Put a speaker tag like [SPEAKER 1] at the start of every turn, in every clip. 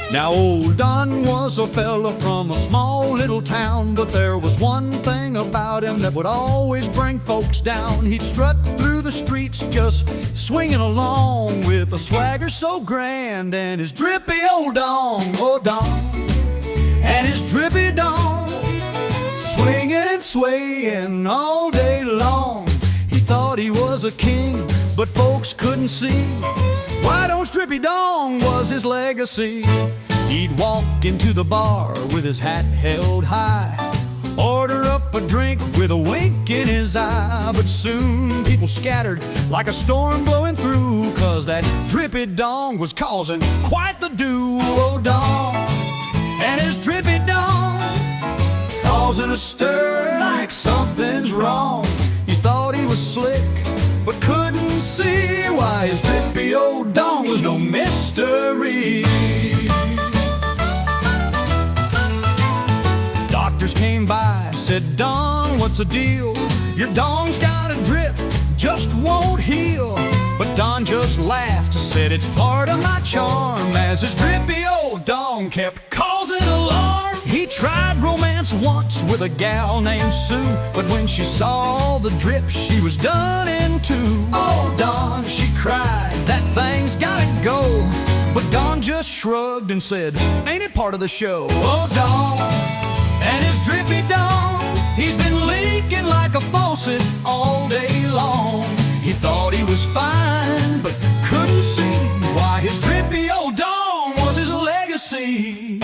[SPEAKER 1] Now old Don was a fella from a small little town, but there was one thing about him that would always bring folks down. He'd strut through the streets just swinging along with a swagger so grand, and his drippy old dong, oh Don, and his drippy dongs, swinging and swaying all day long. He thought he was a king, but folks couldn't see why Don's drippy dong was his legacy. He'd walk into the bar with his hat held high, order up a drink with a wink in his eye. But soon people scattered like a storm blowing through, 'cause that drippy dong was causing quite the do. Oh, Dong and his drippy dong, causing a stir like something's wrong. He thought he was slick, but couldn't see why his drippy old dong was no mystery. Doctors came by, said, Don, what's the deal? Your dong's got a drip, just won't heal. But Don just laughed, said, it's part of my charm, as his drippy old dong kept causing alarm. He tried romance once with a gal named Sue, but when she saw the drip, she was done in two. Oh, Don, she cried, that thing's gotta go. But Don just shrugged and said, ain't it part of the show? Oh, Don and his drippy dong, he's been leaking like a faucet all day long. He thought he was fine, but couldn't see why his drippy old dong was his legacy.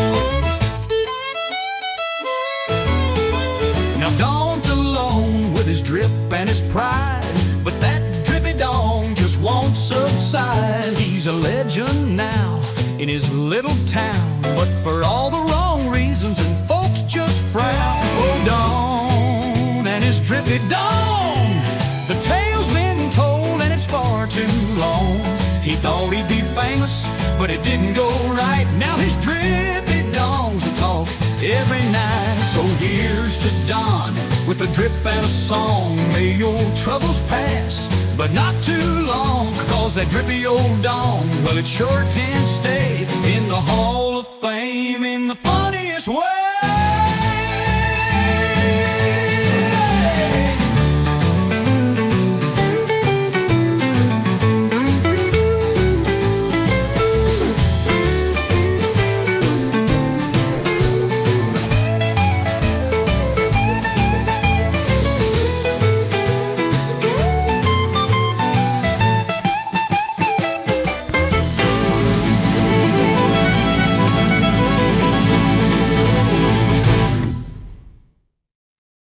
[SPEAKER 1] Now Don's alone with his drip and his pride, but that drippy dong just won't subside. He's a legend now in his little town, but for all the wrong reasons, and folks just frown. Oh, Don and his drippy dong, the tale's been told and it's far too long. He thought he'd be famous, but it didn't go right. Now his drippy dong's a talk every night. So here's to Don with a drip and a song. May your troubles pass, but not too long, 'cause that drippy old dong, well, it sure can stay in the Hall of Fame in the funniest way.